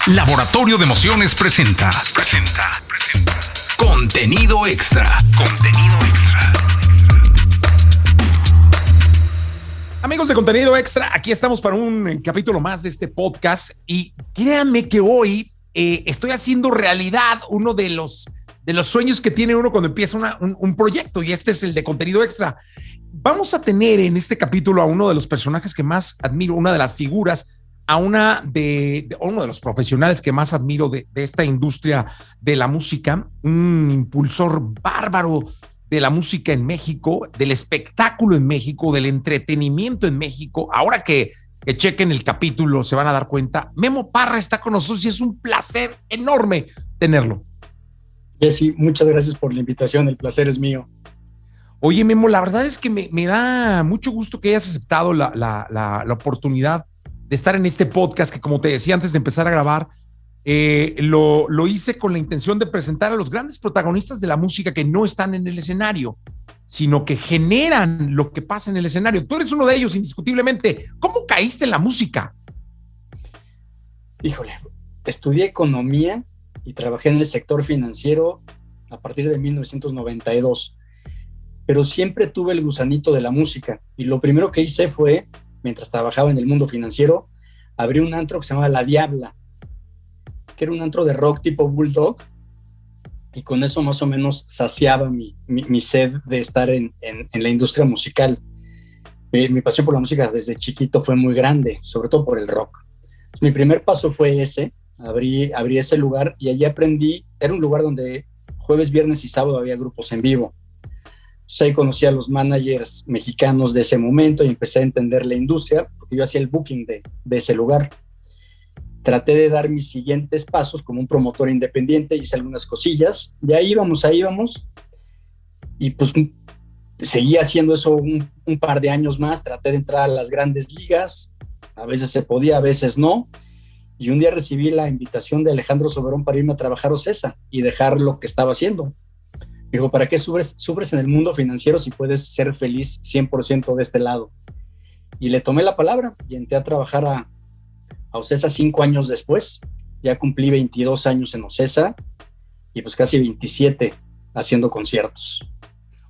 Laboratorio de Emociones presenta Contenido Extra. Amigos de Contenido Extra, aquí estamos para un capítulo más de este podcast y créanme que hoy estoy haciendo realidad uno de los sueños que tiene uno cuando empieza un proyecto, y este es el de Contenido Extra. Vamos a tener en este capítulo a uno de los personajes que más admiro, una de las figuras, a uno de los profesionales que más admiro de esta industria de la música, un impulsor bárbaro de la música en México, del espectáculo en México, del entretenimiento en México. Ahora que chequen el capítulo se van a dar cuenta. Memo Parra está con nosotros y es un placer enorme tenerlo. Jesse, muchas gracias por la invitación, el placer es mío. Oye, Memo, la verdad es que me da mucho gusto que hayas aceptado la oportunidad de estar en este podcast que, como te decía antes de empezar a grabar, lo hice con la intención de presentar a los grandes protagonistas de la música que no están en el escenario, sino que generan lo que pasa en el escenario. Tú eres uno de ellos, indiscutiblemente. ¿Cómo caíste en la música? Híjole, estudié economía y trabajé en el sector financiero a partir de 1992, pero siempre tuve el gusanito de la música, y lo primero que hice fue, mientras trabajaba en el mundo financiero, abrí un antro que se llamaba La Diabla, que era un antro de rock tipo Bulldog, y con eso más o menos saciaba mi sed de estar en la industria musical. Mi pasión por la música desde chiquito fue muy grande, sobre todo por el rock. Entonces, mi primer paso fue ese, abrí ese lugar, y allí aprendí. Era un lugar donde jueves, viernes y sábado había grupos en vivo. Entonces ahí conocí a los managers mexicanos de ese momento y empecé a entender la industria, porque yo hacía el booking de ese lugar. Traté de dar mis siguientes pasos como un promotor independiente, hice algunas cosillas, y ahí íbamos, y pues seguí haciendo eso un par de años más. Traté de entrar a las grandes ligas, a veces se podía, a veces no, y un día recibí la invitación de Alejandro Soberón para irme a trabajar a Ocesa y dejar lo que estaba haciendo. Dijo, ¿para qué sufres en el mundo financiero si puedes ser feliz 100% de este lado? Y le tomé la palabra y entré a trabajar a Ocesa 5 años después. Ya cumplí 22 años en Ocesa y pues casi 27 haciendo conciertos.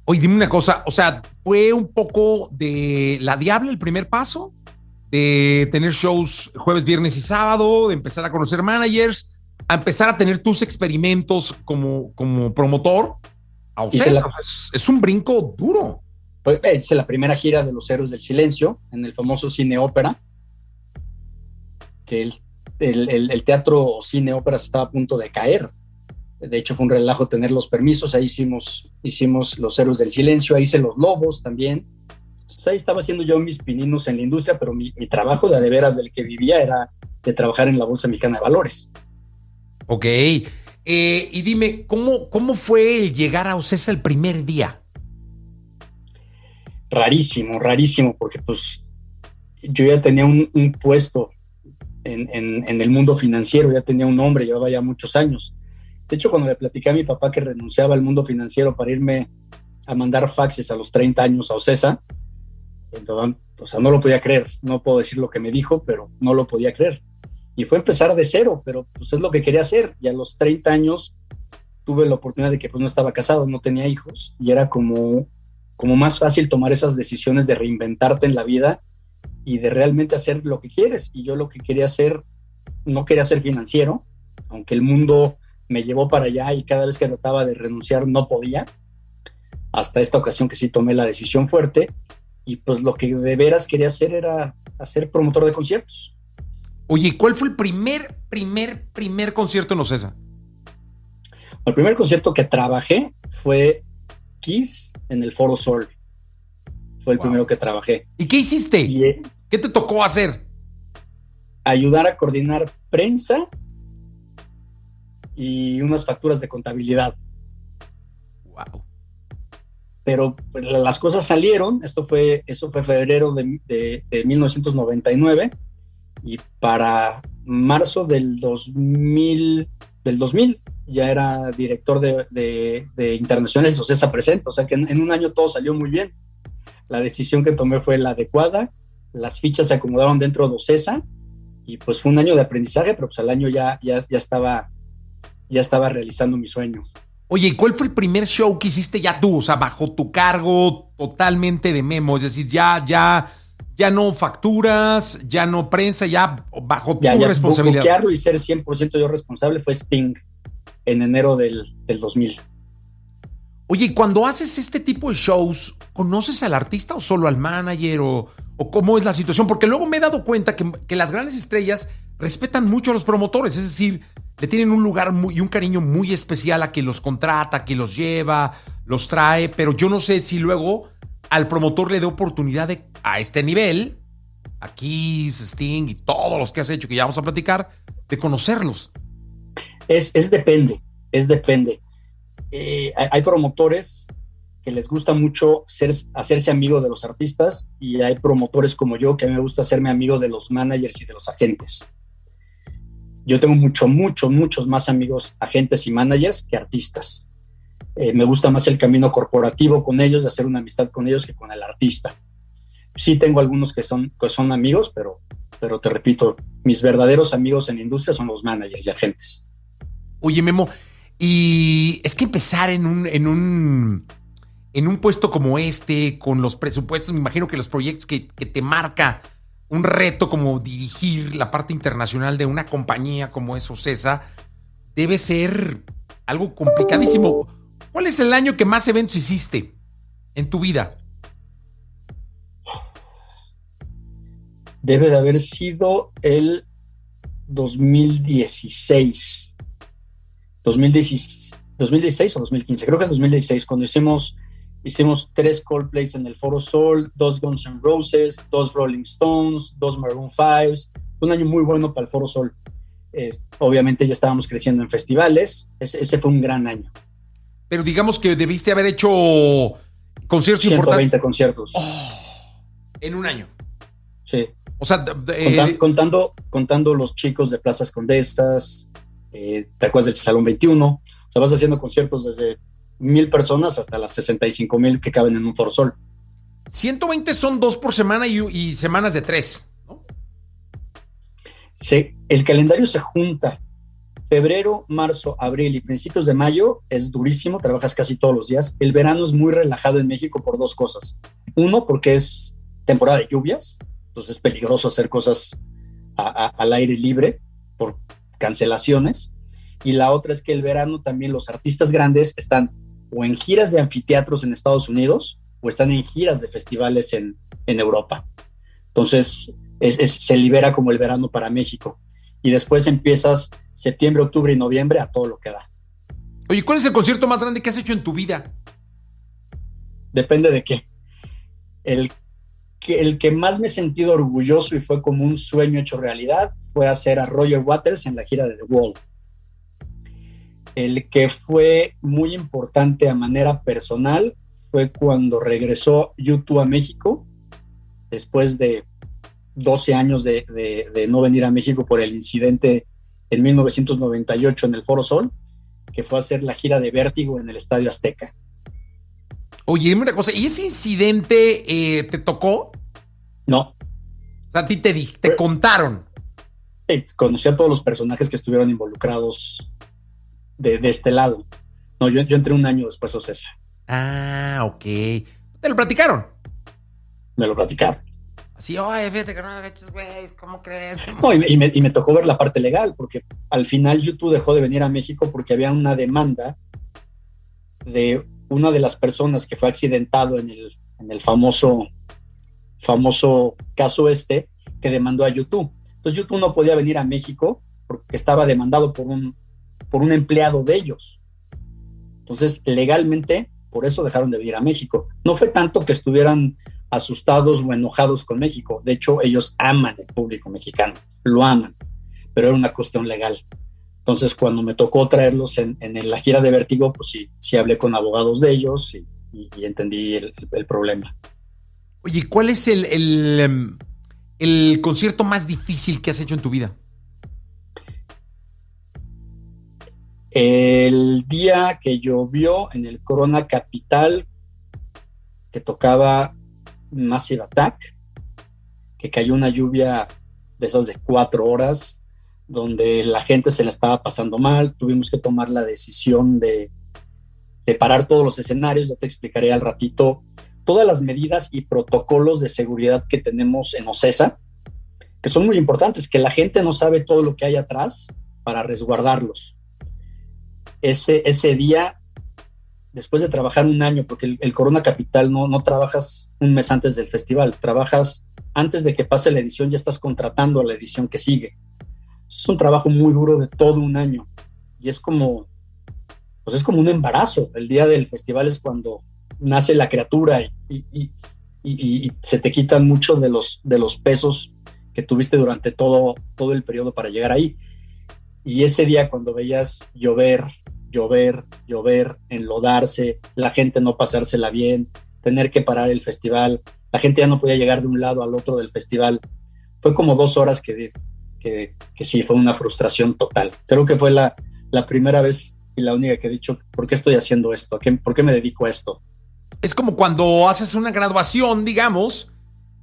Oye, dime una cosa, o sea, ¿fue un poco de La Diabla el primer paso? De tener shows jueves, viernes y sábado, de empezar a conocer managers, a empezar a tener tus experimentos como promotor. Es un brinco duro. Pues, hice la primera gira de Los Héroes del Silencio en el famoso Cine Ópera, que el teatro o cine ópera estaba a punto de caer. De hecho, fue un relajo tener los permisos. Ahí hicimos Los Héroes del Silencio, ahí hice Los Lobos también. Entonces, ahí estaba haciendo yo mis pininos en la industria, pero mi trabajo de veras del que vivía era de trabajar en la Bolsa Mexicana de Valores. Ok. Y dime, ¿cómo fue llegar a Ocesa el primer día? Rarísimo, porque pues yo ya tenía un puesto en el mundo financiero, ya tenía un nombre, llevaba ya muchos años. De hecho, cuando le platicé a mi papá que renunciaba al mundo financiero para irme a mandar faxes a los 30 años a Ocesa, o sea, no lo podía creer. No puedo decir lo que me dijo, pero no lo podía creer. Y fue empezar de cero, pero pues es lo que quería hacer. Y a los 30 años tuve la oportunidad de que pues no estaba casado, no tenía hijos, y era como más fácil tomar esas decisiones de reinventarte en la vida y de realmente hacer lo que quieres. Y yo lo que quería hacer, no quería ser financiero, aunque el mundo me llevó para allá y cada vez que trataba de renunciar no podía, hasta esta ocasión que sí tomé la decisión fuerte, y pues lo que de veras quería hacer era ser promotor de conciertos. Oye, ¿cuál fue el primer concierto en Ocesa? El primer concierto que trabajé fue Kiss en el Foro Sol. Fue el primero que trabajé. ¿Y qué hiciste? ¿Qué te tocó hacer? Ayudar a coordinar prensa y unas facturas de contabilidad. Wow. Pero pues, las cosas salieron. Eso fue febrero de 1999, y para marzo del 2000 ya era director de Internacionales de Ocesa Presenta. O sea que en un año todo salió muy bien. La decisión que tomé fue la adecuada, las fichas se acomodaron dentro de Ocesa y pues fue un año de aprendizaje, pero pues al año ya estaba realizando mi sueño. Oye, ¿y cuál fue el primer show que hiciste ya tú? O sea, bajo tu cargo totalmente de Memo, es decir, ya no facturas, ya no prensa, ya bajo tu responsabilidad. Buquearlo y ser 100% yo responsable fue Sting en enero del 2000. Oye, y cuando haces este tipo de shows, ¿conoces al artista o solo al manager o cómo es la situación? Porque luego me he dado cuenta que las grandes estrellas respetan mucho a los promotores, es decir, le tienen un lugar y un cariño muy especial a quien los contrata, que los lleva, los trae, pero yo no sé si luego al promotor le dé oportunidad a este nivel, aquí Sting y todos los que has hecho, que ya vamos a platicar, de conocerlos. Depende. Hay promotores que les gusta mucho hacerse amigo de los artistas y hay promotores como yo que a mí me gusta hacerme amigo de los managers y de los agentes. Yo tengo muchos más amigos agentes y managers que artistas. Me gusta más el camino corporativo con ellos, de hacer una amistad con ellos que con el artista. Sí tengo algunos que son amigos, pero te repito, mis verdaderos amigos en la industria son los managers y agentes. Oye, Memo, y es que empezar en un puesto como este, con los presupuestos, me imagino que los proyectos que te marca un reto como dirigir la parte internacional de una compañía como es Ocesa, debe ser algo complicadísimo. ¿Cuál es el año que más eventos hiciste en tu vida? Debe de haber sido el 2016 o 2015, creo que es 2016, cuando hicimos 3 Coldplays en el Foro Sol, 2 Guns N' Roses, 2 Rolling Stones, 2 Maroon 5. Un año muy bueno para el Foro Sol. Obviamente ya estábamos creciendo en festivales. Ese fue un gran año. Pero digamos que debiste haber hecho conciertos 120 importantes. conciertos. En un año. Sí. O sea, contando los chicos de Plazas Condesas, ¿te acuerdas del Salón 21? O sea, vas haciendo conciertos desde 1,000 personas hasta las 65,000 que caben en un Foro Sol. 120 son 2 por semana y semanas de 3, ¿no? Sí, el calendario se junta. Febrero, marzo, abril y principios de mayo es durísimo, trabajas casi todos los días. El verano es muy relajado en México por 2 cosas. Uno, porque es temporada de lluvias, entonces es peligroso hacer cosas al aire libre por cancelaciones. Y la otra es que el verano también los artistas grandes están o en giras de anfiteatros en Estados Unidos o están en giras de festivales en Europa. Entonces se libera como el verano para México. Y después empiezas septiembre, octubre y noviembre a todo lo que da. Oye, ¿cuál es el concierto más grande que has hecho en tu vida? Depende de qué. El que más me he sentido orgulloso y fue como un sueño hecho realidad fue hacer a Roger Waters en la gira de The Wall. El que fue muy importante a manera personal fue cuando regresó U2 a México, después de 12 años de no venir a México por el incidente en 1998 en el Foro Sol, que fue a hacer la gira de Vértigo en el Estadio Azteca. Oye, dime una cosa, ¿y ese incidente te tocó? No. O sea, a ti te contaron. Conocí a todos los personajes que estuvieron involucrados de este lado. No, yo entré un año después a Ocesa. Ah, ok. ¿Te lo platicaron? Me lo platicaron. Así, oye, fíjate que no, güey, ¿cómo crees? No, y me tocó ver la parte legal, porque al final YouTube dejó de venir a México porque había una demanda de una de las personas que fue accidentado en el famoso caso que demandó a YouTube. Entonces YouTube no podía venir a México porque estaba demandado por un empleado de ellos. Entonces, legalmente, por eso dejaron de venir a México. No fue tanto que estuvieran asustados o enojados con México. De hecho, ellos aman el público mexicano, lo aman, pero era una cuestión legal. Entonces, cuando me tocó traerlos en la gira de Vértigo, pues sí hablé con abogados de ellos y entendí el problema. Oye, ¿cuál es el concierto más difícil que has hecho en tu vida? El día que llovió en el Corona Capital, que tocaba Massive Attack, que cayó una lluvia de esas de 4 horas, donde la gente se la estaba pasando mal. Tuvimos que tomar la decisión de parar todos los escenarios. Ya te explicaré al ratito todas las medidas y protocolos de seguridad que tenemos en OCESA, que son muy importantes, que la gente no sabe todo lo que hay atrás para resguardarlos. Ese día, después de trabajar un año, porque el Corona Capital no trabajas un mes antes del festival, trabajas antes de que pase la edición, ya estás contratando a la edición que sigue. Es un trabajo muy duro de todo un año, y es como un embarazo. El día del festival es cuando nace la criatura y se te quitan muchos de los pesos que tuviste durante todo el periodo para llegar ahí. Y ese día, cuando veías llover, enlodarse, la gente no pasársela bien, tener que parar el festival, la gente ya no podía llegar de un lado al otro del festival, fue como 2 horas que sí, fue una frustración total. Creo que fue la primera vez y la única que he dicho, ¿por qué estoy haciendo esto? ¿Por qué me dedico a esto? Es como cuando haces una graduación, digamos,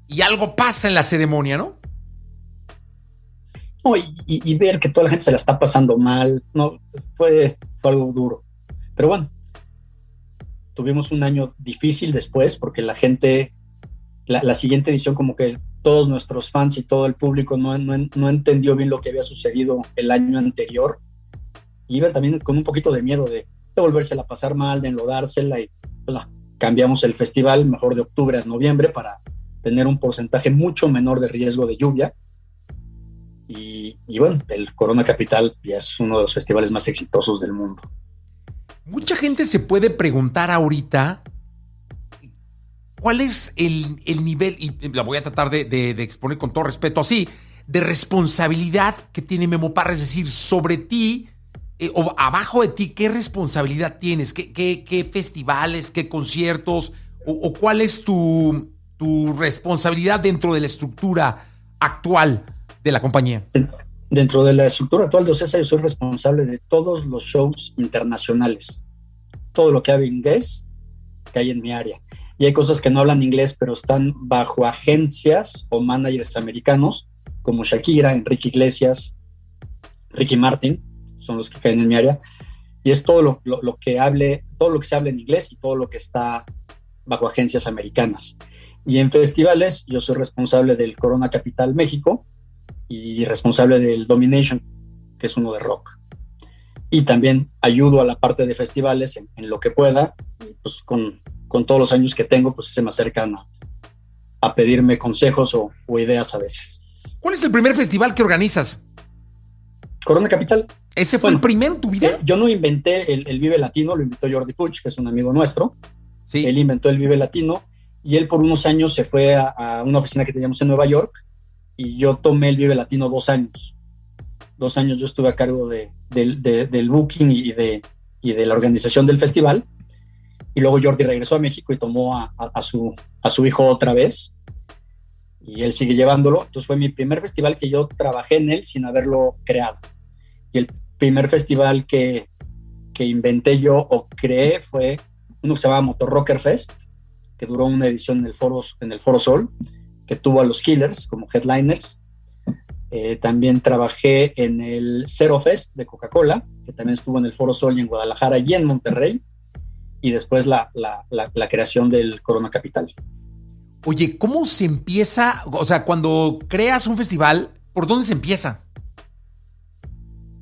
y algo pasa en la ceremonia, ¿no? No, y ver que toda la gente se la está pasando mal, no, fue algo duro. Pero bueno, tuvimos un año difícil después, porque la gente, la siguiente edición, como que todos nuestros fans y todo el público no entendió bien lo que había sucedido el año anterior. Iban también con un poquito de miedo de volvérsela a pasar mal, de enlodársela, y pues cambiamos el festival mejor de octubre a noviembre para tener un porcentaje mucho menor de riesgo de lluvia. Y bueno, el Corona Capital ya es uno de los festivales más exitosos del mundo. Mucha gente se puede preguntar ahorita cuál es el nivel, y la voy a tratar de exponer con todo respeto así, de responsabilidad que tiene Memo Parra, es decir, sobre ti, o abajo de ti, ¿qué responsabilidad tienes? ¿Qué festivales, qué conciertos, o cuál es tu responsabilidad dentro de la estructura actual de la compañía? Dentro de la estructura actual de OCESA, yo soy responsable de todos los shows internacionales, todo lo que habla inglés que hay en mi área. Y hay cosas que no hablan inglés, pero están bajo agencias o managers americanos, como Shakira, Enrique Iglesias, Ricky Martin, son los que caen en mi área. Y es todo lo que se habla en inglés y todo lo que está bajo agencias americanas. Y en festivales, yo soy responsable del Corona Capital México y responsable del Domination, que es uno de rock. Y también ayudo a la parte de festivales en lo que pueda. Y pues con todos los años que tengo, pues se me acercan a pedirme consejos o ideas a veces. ¿Cuál es el primer festival que organizas? Corona Capital. ¿Ese fue el primero en tu vida? Yo no inventé el Vive Latino, lo inventó Jordi Puig, que es un amigo nuestro. Sí. Él inventó el Vive Latino y él por unos años se fue a una oficina que teníamos en Nueva York, y yo tomé el Vive Latino 2 años. 2 años yo estuve a cargo del booking y de la organización del festival, y luego Jordi regresó a México y tomó a su hijo otra vez, y él sigue llevándolo. Entonces fue mi primer festival que yo trabajé en él sin haberlo creado. Y el primer festival que inventé yo o creé fue uno que se llamaba Motor Rocker Fest, que duró una edición en el Foro Sol, que tuvo a los Killers como headliners. También trabajé en el Zero Fest de Coca-Cola, que también estuvo en el Foro Sol y en Guadalajara y en Monterrey, y después la creación del Corona Capital. Oye, ¿cómo se empieza? O sea, cuando creas un festival, ¿por dónde se empieza?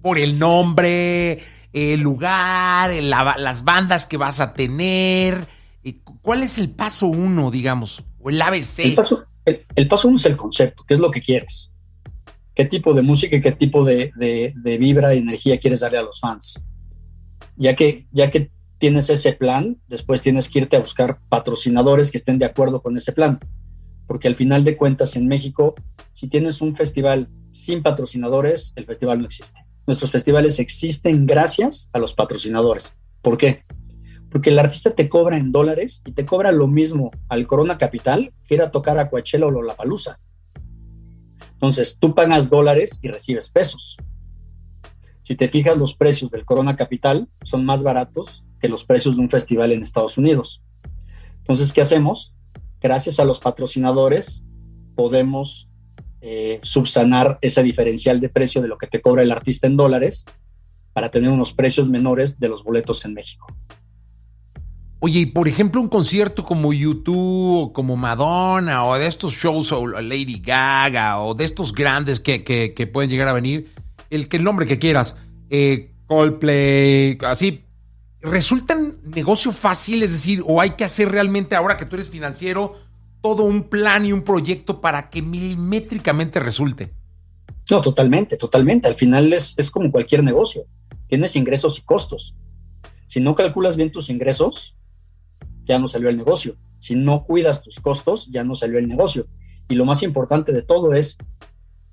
¿Por el nombre, el lugar, las bandas que vas a tener? ¿Cuál es el paso 1, digamos? O el ABC. El paso 1 es el concepto. ¿Qué es lo que quieres? ¿Qué tipo de música y qué tipo de vibra y energía quieres darle a los fans? Ya que tienes ese plan, después tienes que irte a buscar patrocinadores que estén de acuerdo con ese plan. Porque al final de cuentas, en México, si tienes un festival sin patrocinadores, el festival no existe. Nuestros festivales existen gracias a los patrocinadores. ¿Por qué? Porque el artista te cobra en dólares y te cobra lo mismo al Corona Capital que ir a tocar a Coachella o Lollapalooza. Entonces, tú pagas dólares y recibes pesos. Si te fijas, los precios del Corona Capital son más baratos que los precios de un festival en Estados Unidos. Entonces, ¿qué hacemos? Gracias a los patrocinadores podemos subsanar ese diferencial de precio de lo que te cobra el artista en dólares para tener unos precios menores de los boletos en México. Oye, y por ejemplo, un concierto como U2 o como Madonna o de estos shows o Lady Gaga o de estos grandes que pueden llegar a venir, el nombre que quieras, Coldplay, así, ¿resultan negocio fácil? Es decir, o hay que hacer realmente, ahora que tú eres financiero, todo un plan y un proyecto para que milimétricamente resulte. No, totalmente. Al final es como cualquier negocio. Tienes ingresos y costos. Si no calculas bien tus ingresos, ya no salió el negocio. Si no cuidas tus costos, ya no salió el negocio. Y lo más importante de todo es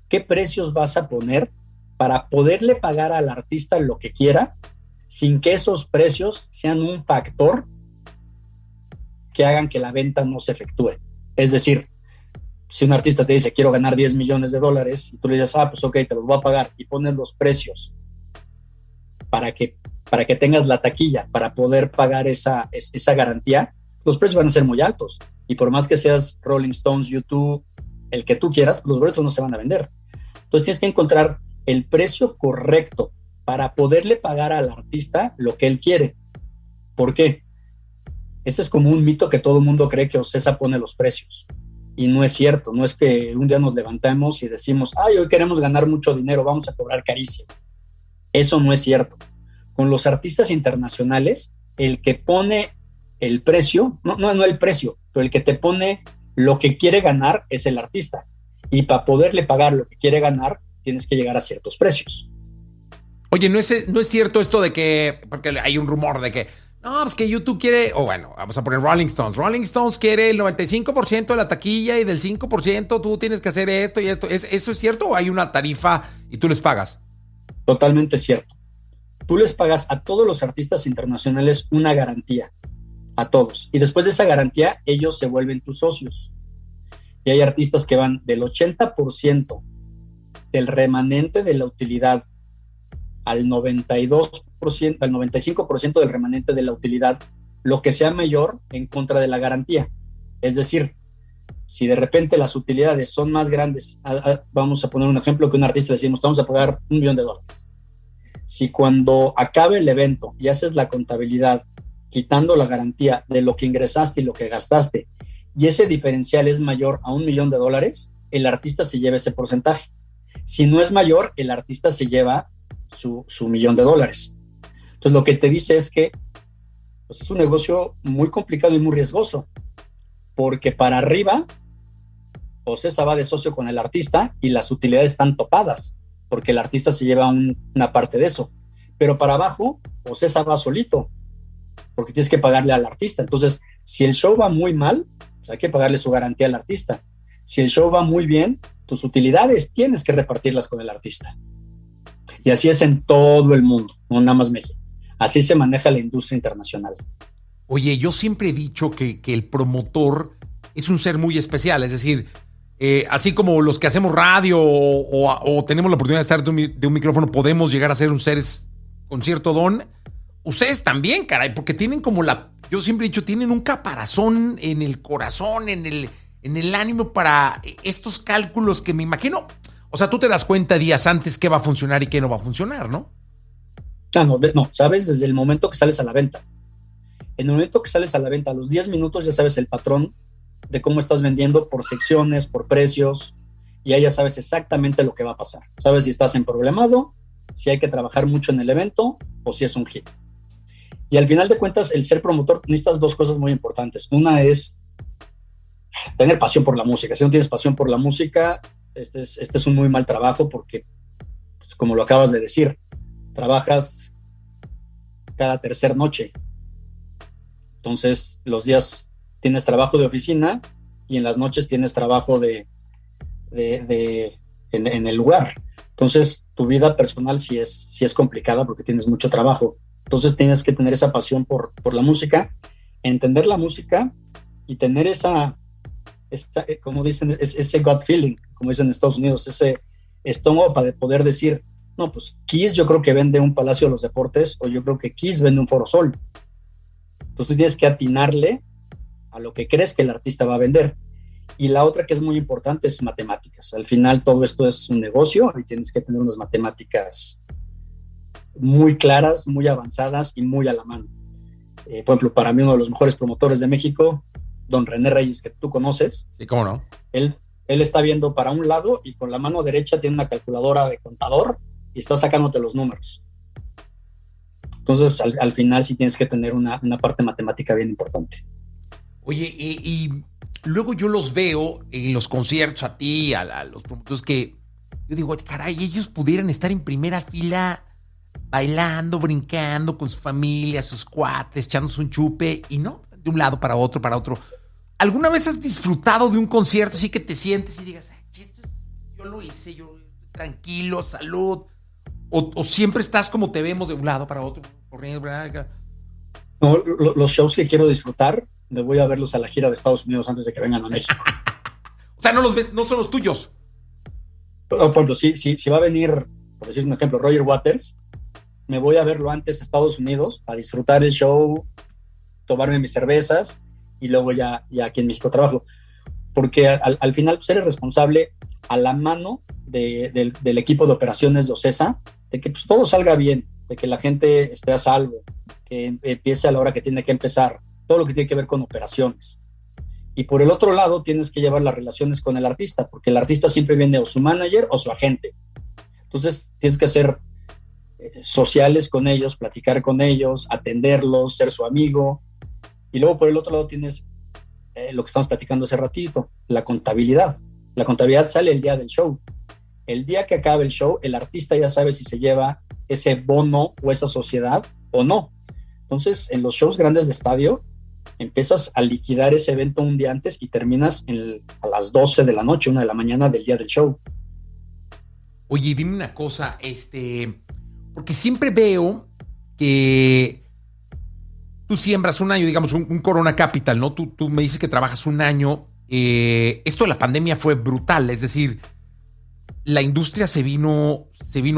qué precios vas a poner para poderle pagar al artista lo que quiera sin que esos precios sean un factor que hagan que la venta no se efectúe. Es decir, si un artista te dice quiero ganar $10 millones y tú le dices, pues ok, te los voy a pagar, y pones los precios para que tengas la taquilla para poder pagar esa garantía, los precios van a ser muy altos. Y por más que seas Rolling Stones, U2, el que tú quieras, los boletos no se van a vender. Entonces tienes que encontrar el precio correcto para poderle pagar al artista lo que él quiere. ¿Por qué? Ese es como un mito que todo el mundo cree que Ocesa pone los precios. Y no es cierto. No es que un día nos levantemos y decimos, hoy queremos ganar mucho dinero, vamos a cobrar carísimo. Eso no es cierto. Con los artistas internacionales, el que pone el precio, no el precio, pero el que te pone lo que quiere ganar es el artista. Y para poderle pagar lo que quiere ganar, tienes que llegar a ciertos precios. Oye, ¿no es cierto esto de que, porque hay un rumor de que, no, pues que YouTube quiere, o bueno, vamos a poner Rolling Stones. Rolling Stones quiere el 95% de la taquilla y del 5% tú tienes que hacer esto y esto. ¿Eso es cierto o hay una tarifa y tú les pagas? Totalmente cierto. Tú les pagas a todos los artistas internacionales una garantía, a todos. Y después de esa garantía, ellos se vuelven tus socios. Y hay artistas que van del 80% del remanente de la utilidad al 92%, al 95% del remanente de la utilidad, lo que sea mayor en contra de la garantía. Es decir, si de repente las utilidades son más grandes, vamos a poner un ejemplo que un artista le decimos, vamos a pagar $1 millón. Si cuando acabe el evento y haces la contabilidad, quitando la garantía de lo que ingresaste y lo que gastaste, y ese diferencial es mayor a $1 millón, el artista se lleva ese porcentaje. Si no es mayor, el artista se lleva su $1 millón. Entonces lo que te dice es que pues, es un negocio muy complicado y muy riesgoso, porque para arriba Ocesa va de socio con el artista y las utilidades están topadas, porque el artista se lleva una parte de eso, pero para abajo Ocesa va solito, porque tienes que pagarle al artista. Entonces, si el show va muy mal, pues hay que pagarle su garantía al artista. Si el show va muy bien, tus utilidades tienes que repartirlas con el artista. Y así es en todo el mundo, no nada más México. Así se maneja la industria internacional. Oye, yo siempre he dicho que el promotor es un ser muy especial, es decir, así como los que hacemos radio o tenemos la oportunidad de estar de un micrófono, podemos llegar a ser un ser con cierto don. Ustedes también, caray, porque tienen yo siempre he dicho, tienen un caparazón en el corazón, en el ánimo para estos cálculos que me imagino. O sea, tú te das cuenta días antes qué va a funcionar y qué no va a funcionar, ¿no? No, sabes desde el momento que sales a la venta. En el momento que sales a la venta, a los 10 minutos ya sabes el patrón de cómo estás vendiendo por secciones, por precios, y ahí ya sabes exactamente lo que va a pasar. Sabes si estás en problemado, si hay que trabajar mucho en el evento o si es un hit. Y al final de cuentas, el ser promotor, necesitas dos cosas muy importantes. Una es tener pasión por la música. Si no tienes pasión por la música, este es un muy mal trabajo porque, pues, como lo acabas de decir, trabajas cada tercera noche. Entonces, los días tienes trabajo de oficina y en las noches tienes trabajo en el lugar. Entonces, tu vida personal sí es complicada porque tienes mucho trabajo. Entonces, tienes que tener esa pasión por la música, entender la música y tener como dicen, ese gut feeling, como dicen en Estados Unidos, ese estómago para poder decir, no, pues Kiss yo creo que vende un Palacio de los Deportes o yo creo que Kiss vende un Foro Sol. Entonces tú tienes que atinarle a lo que crees que el artista va a vender. Y la otra que es muy importante es matemáticas. Al final todo esto es un negocio y tienes que tener unas matemáticas muy claras, muy avanzadas y muy a la mano. Por ejemplo, para mí uno de los mejores promotores de México, don René Reyes, que tú conoces. Sí, cómo no. Él está viendo para un lado y con la mano derecha tiene una calculadora de contador y está sacándote los números. Entonces, al final sí tienes que tener una parte matemática bien importante. Oye, y luego yo los veo en los conciertos a ti, a los promotores que yo digo, caray, ellos pudieran estar en primera fila bailando, brincando con su familia, sus cuates, echándose un chupe y no, de un lado para otro, para otro. ¿Alguna vez has disfrutado de un concierto así que te sientes y digas, yo lo hice, yo estoy tranquilo, salud? ¿O siempre estás como te vemos de un lado para otro, corriendo? No, los shows que quiero disfrutar, me voy a verlos a la gira de Estados Unidos antes de que vengan a México. O sea, no los ves, no son los tuyos. Por ejemplo, si va a venir, por decir un ejemplo, Roger Waters, me voy a verlo antes a Estados Unidos a disfrutar el show, tomarme mis cervezas y luego ya aquí en México trabajo. Porque al final pues, eres responsable a la mano del equipo de operaciones de OCESA de que pues, todo salga bien, de que la gente esté a salvo, que empiece a la hora que tiene que empezar, todo lo que tiene que ver con operaciones. Y por el otro lado tienes que llevar las relaciones con el artista, porque el artista siempre viene o su manager o su agente. Entonces tienes que ser sociales con ellos, platicar con ellos, atenderlos, ser su amigo. Y luego por el otro lado tienes lo que estamos platicando hace ratito, la contabilidad. La contabilidad sale el día del show. El día que acabe el show, el artista ya sabe si se lleva ese bono o esa sociedad o no. Entonces, en los shows grandes de estadio, empiezas a liquidar ese evento un día antes y terminas a las 12 de la noche, 1 de la mañana del día del show. Oye, dime una cosa, porque siempre veo que tú siembras un año, digamos, un Corona Capital, ¿no? Tú me dices que trabajas un año. Esto de la pandemia fue brutal, es decir, la industria se vino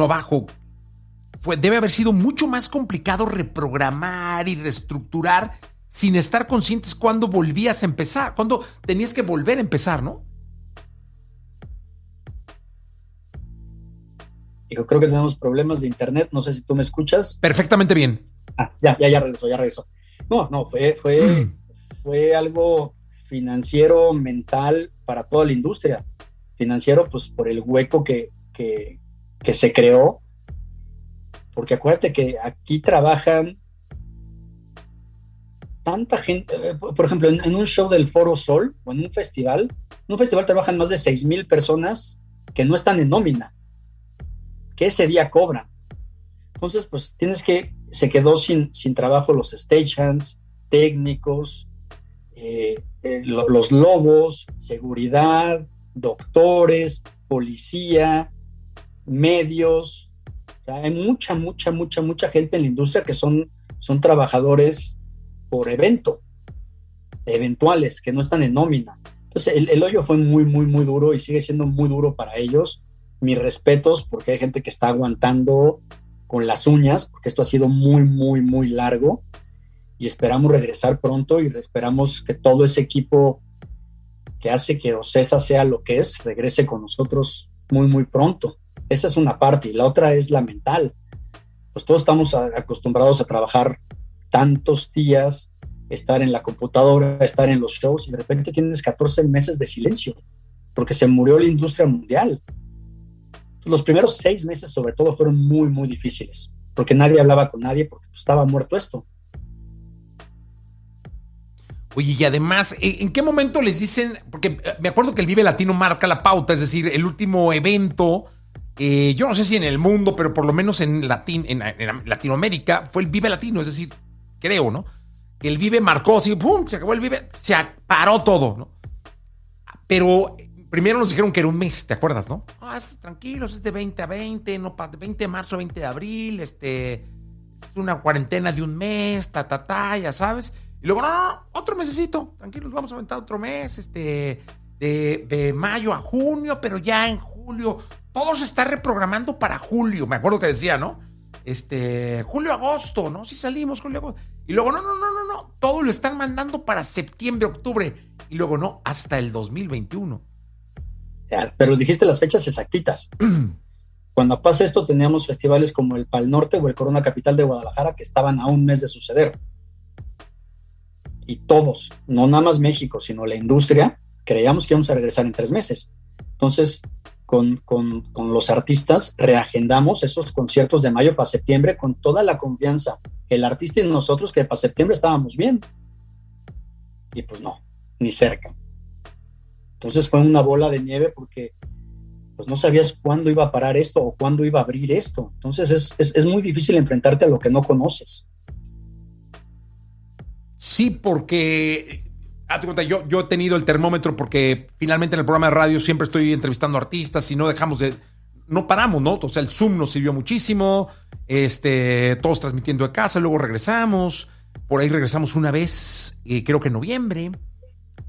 abajo. Debe haber sido mucho más complicado reprogramar y reestructurar sin estar conscientes cuando volvías a empezar, cuando tenías que volver a empezar, ¿no? Yo creo que tenemos problemas de internet, no sé si tú me escuchas. Perfectamente bien. Ya regresó. No, fue algo financiero, mental para toda la industria. Financiero, pues por el hueco que se creó. Porque acuérdate que aquí trabajan tanta gente. Por ejemplo, en un show del Foro Sol o en un festival trabajan más de 6,000 personas que no están en nómina, que ese día cobran. Entonces, pues se quedó sin trabajo los stagehands, técnicos, los lobos, seguridad, doctores, policía, medios. O sea, hay mucha gente en la industria que son trabajadores por eventuales, que no están en nómina. Entonces, el hoyo fue muy duro y sigue siendo muy duro para ellos. Mis respetos, porque hay gente que está aguantando con las uñas, porque esto ha sido muy largo y esperamos regresar pronto y esperamos que todo ese equipo que hace que OCESA sea lo que es, regrese con nosotros muy pronto. Esa es una parte y la otra es la mental. Pues todos estamos acostumbrados a trabajar tantos días, estar en la computadora, estar en los shows y de repente tienes 14 meses de silencio porque se murió la industria mundial. Los primeros 6 meses sobre todo fueron muy difíciles porque nadie hablaba con nadie porque pues, estaba muerto esto. Oye, y además, ¿en qué momento les dicen? Porque me acuerdo que el Vive Latino marca la pauta, es decir, el último evento, yo no sé si en el mundo, pero por lo menos en Latinoamérica, fue el Vive Latino, es decir, creo, ¿no? Que el Vive marcó así, ¡pum! Se acabó el Vive, se paró todo, ¿no? Pero primero nos dijeron que era un mes, ¿te acuerdas, no? Tranquilos, es de 20 a 20, no pasa, de 20 de marzo a 20 de abril, es una cuarentena de un mes, ya sabes. Y luego, no, otro mesecito, tranquilos, vamos a aventar otro mes, de mayo a junio, pero ya en julio, todo se está reprogramando para julio, me acuerdo que decía, ¿no? julio, agosto, ¿no? Sí salimos, julio, agosto. Y luego, no, todo lo están mandando para septiembre, octubre. Y luego, no, hasta el 2021. Pero dijiste las fechas exactitas. Cuando pasa esto, teníamos festivales como el Pal Norte o el Corona Capital de Guadalajara que estaban a un mes de suceder. Y todos, no nada más México, sino la industria, creíamos que íbamos a regresar en 3 meses. Entonces, con los artistas reagendamos esos conciertos de mayo para septiembre con toda la confianza. El artista y nosotros que para septiembre estábamos bien. Y pues no, ni cerca. Entonces fue una bola de nieve porque pues no sabías cuándo iba a parar esto o cuándo iba a abrir esto. Entonces es muy difícil enfrentarte a lo que no conoces. Sí, porque hazte cuenta, yo he tenido el termómetro porque finalmente en el programa de radio siempre estoy entrevistando artistas y no paramos, ¿no? O sea, el Zoom nos sirvió muchísimo, todos transmitiendo de casa, luego regresamos, por ahí regresamos una vez, creo que en noviembre.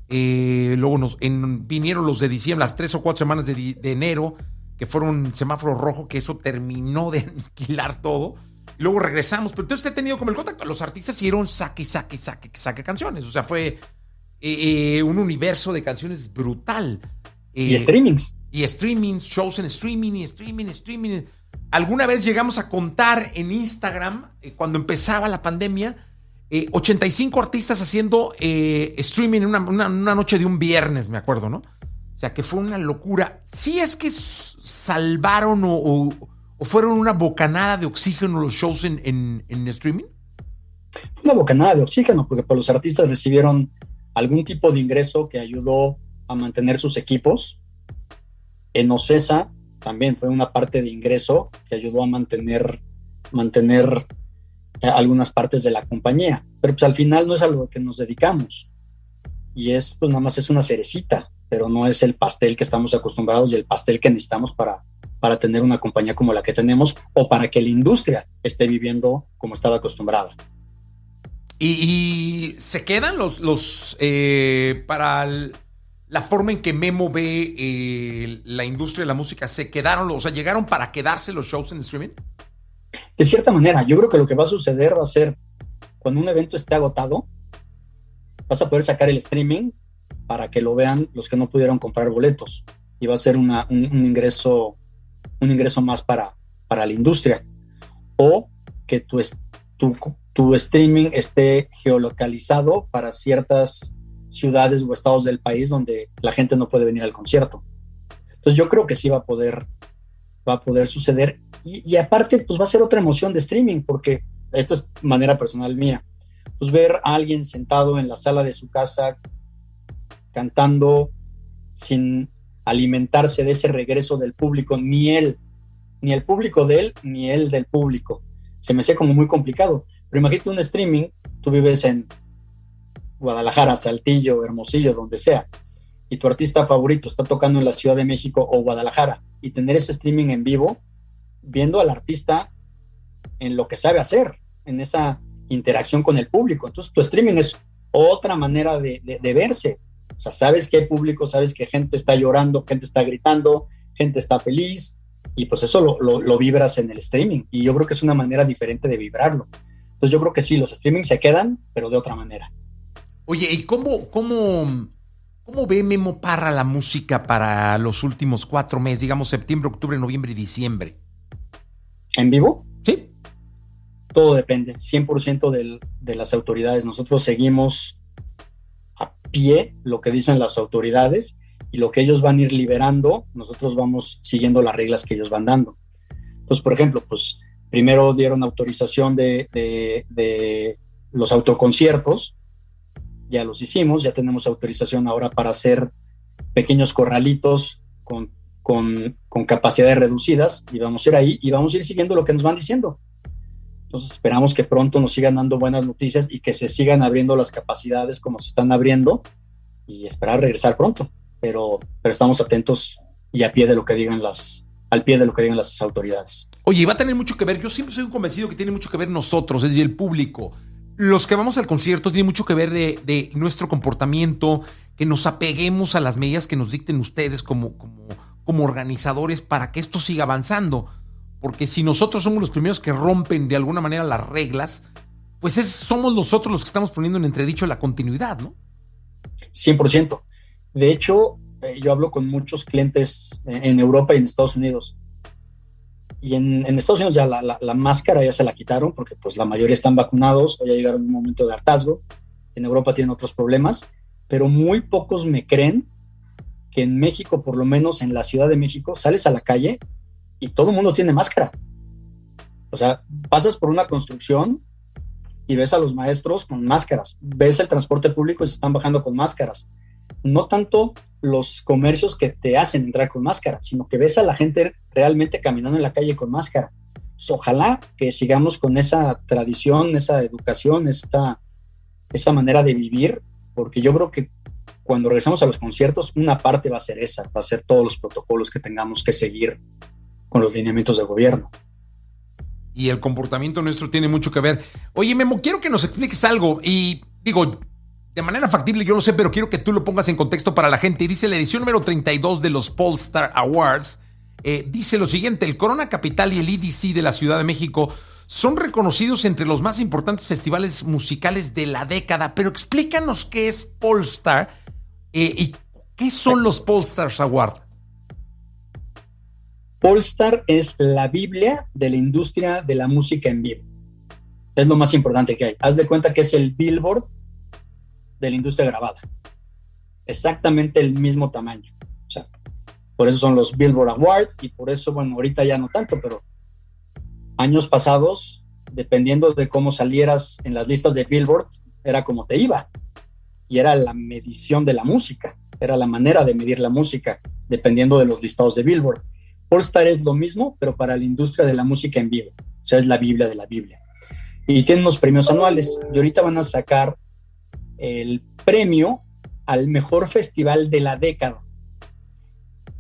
Luego vinieron los de diciembre, las 3 o 4 semanas de enero, que fueron semáforo rojo, que eso terminó de aniquilar todo. Y luego regresamos, pero entonces he tenido como el contacto. Los artistas hicieron saque canciones. O sea, fue un universo de canciones brutal. Y streamings. Y streamings, shows en streaming. Alguna vez llegamos a contar en Instagram, cuando empezaba la pandemia, 85 artistas haciendo streaming en una noche de un viernes, me acuerdo, ¿no? O sea, que fue una locura. Sí es que salvaron o fueron una bocanada de oxígeno los shows en streaming. Una bocanada de oxígeno, porque pues, los artistas recibieron algún tipo de ingreso que ayudó a mantener sus equipos. En Ocesa también fue una parte de ingreso que ayudó a mantener algunas partes de la compañía, pero pues al final no es a lo que nos dedicamos y pues nada más es una cerecita, pero no es el pastel que estamos acostumbrados y el pastel que necesitamos para tener una compañía como la que tenemos o para que la industria esté viviendo como estaba acostumbrada. Y se quedan para la forma en que Memo ve la industria de la música, se quedaron, o sea, llegaron para quedarse los shows en streaming. De cierta manera, yo creo que lo que va a suceder va a ser cuando un evento esté agotado, vas a poder sacar el streaming para que lo vean los que no pudieron comprar boletos y va a ser un ingreso más para la industria, o que tu streaming esté geolocalizado para ciertas ciudades o estados del país donde la gente no puede venir al concierto. Entonces yo creo que sí va a poder suceder y aparte pues va a ser otra emoción de streaming, porque esta es manera personal mía, pues ver a alguien sentado en la sala de su casa cantando sin alimentarse de ese regreso del público, ni el público de él, ni él del público. Se me hacía como muy complicado. Pero imagínate un streaming, tú vives en Guadalajara, Saltillo, Hermosillo, donde sea, y tu artista favorito está tocando en la Ciudad de México o Guadalajara, y tener ese streaming en vivo, viendo al artista en lo que sabe hacer, en esa interacción con el público. Entonces tu streaming es otra manera de verse. O sea, sabes que hay público, sabes que gente está llorando, gente está gritando, gente está feliz, y pues eso lo vibras en el streaming, y yo creo que es una manera diferente de vibrarlo. Entonces yo creo que sí, los streamings se quedan, pero de otra manera. Oye, ¿y cómo ve Memo Parra la música para los últimos 4 meses, digamos septiembre, octubre, noviembre y diciembre? ¿En vivo? Sí. Todo depende, 100% de las autoridades. Nosotros seguimos a pie lo que dicen las autoridades, y lo que ellos van a ir liberando, nosotros vamos siguiendo las reglas que ellos van dando. Entonces, por ejemplo, pues primero dieron autorización de los autoconciertos, ya los hicimos, ya tenemos autorización ahora para hacer pequeños corralitos con capacidades reducidas, y vamos a ir ahí y vamos a ir siguiendo lo que nos van diciendo. Entonces esperamos que pronto nos sigan dando buenas noticias y que se sigan abriendo las capacidades como se están abriendo, y esperar regresar pronto, pero estamos atentos y al pie de lo que digan las autoridades. Oye, va a tener mucho que ver, yo siempre soy convencido que tiene mucho que ver nosotros, es decir, el público. Los que vamos al concierto tiene mucho que ver de nuestro comportamiento, que nos apeguemos a las medidas que nos dicten ustedes como organizadores para que esto siga avanzando. porque si nosotros somos los primeros que rompen de alguna manera las reglas, pues somos nosotros los que estamos poniendo en entredicho la continuidad, ¿no? 100%. De hecho, yo hablo con muchos clientes en Europa y en Estados Unidos. Y en Estados Unidos ya la máscara ya se la quitaron porque pues la mayoría están vacunados o ya llegaron a un momento de hartazgo. En Europa tienen otros problemas, pero muy pocos me creen que en México, por lo menos en la Ciudad de México, sales a la calle y todo el mundo tiene máscara. O sea, pasas por una construcción y ves a los maestros con máscaras, ves el transporte público y se están bajando con máscaras. No tanto los comercios que te hacen entrar con máscara, sino que ves a la gente realmente caminando en la calle con máscara. Pues ojalá que sigamos con esa tradición, esa educación, esa manera de vivir, porque yo creo que cuando regresamos a los conciertos, una parte va a ser esa, va a ser todos los protocolos que tengamos que seguir con los lineamientos del gobierno. Y el comportamiento nuestro tiene mucho que ver. Oye, Memo, quiero que nos expliques algo. Y digo, de manera factible, yo lo sé, pero quiero que tú lo pongas en contexto para la gente. Y dice la edición número 32 de los Pollstar Awards. Dice lo siguiente: el Corona Capital y el EDC de la Ciudad de México son reconocidos entre los más importantes festivales musicales de la década. Pero explícanos qué es Pollstar y qué son los Pollstar Awards. Pollstar es la Biblia de la industria de la música en vivo. Es lo más importante que hay. Haz de cuenta que es el Billboard de la industria grabada. Exactamente el mismo tamaño. O sea, por eso son los Billboard Awards y por eso, bueno, ahorita ya no tanto, pero años pasados, dependiendo de cómo salieras en las listas de Billboard, era como te iba. Y era la medición de la música. Era la manera de medir la música, dependiendo de los listados de Billboard. Pollstar es lo mismo, pero para la industria de la música en vivo. O sea, es la Biblia de la Biblia. Y tienen unos premios anuales. Y ahorita van a sacar el premio al mejor festival de la década.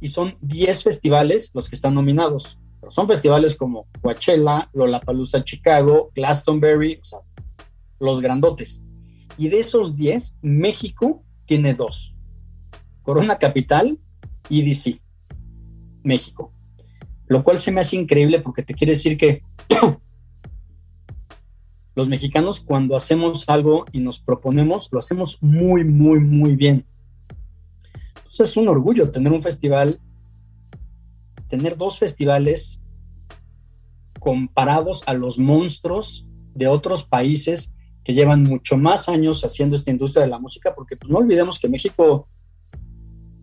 Y son 10 festivales los que están nominados. Pero son festivales como Coachella, Lollapalooza Chicago, Glastonbury, o sea, los grandotes. Y de esos 10, México tiene 2. Corona Capital y EDC. México. Lo cual se me hace increíble porque te quiere decir que los mexicanos cuando hacemos algo y nos proponemos, lo hacemos muy, muy, muy bien. Entonces es un orgullo tener un festival, tener 2 festivales comparados a los monstruos de otros países que llevan mucho más años haciendo esta industria de la música, porque pues, no olvidemos que México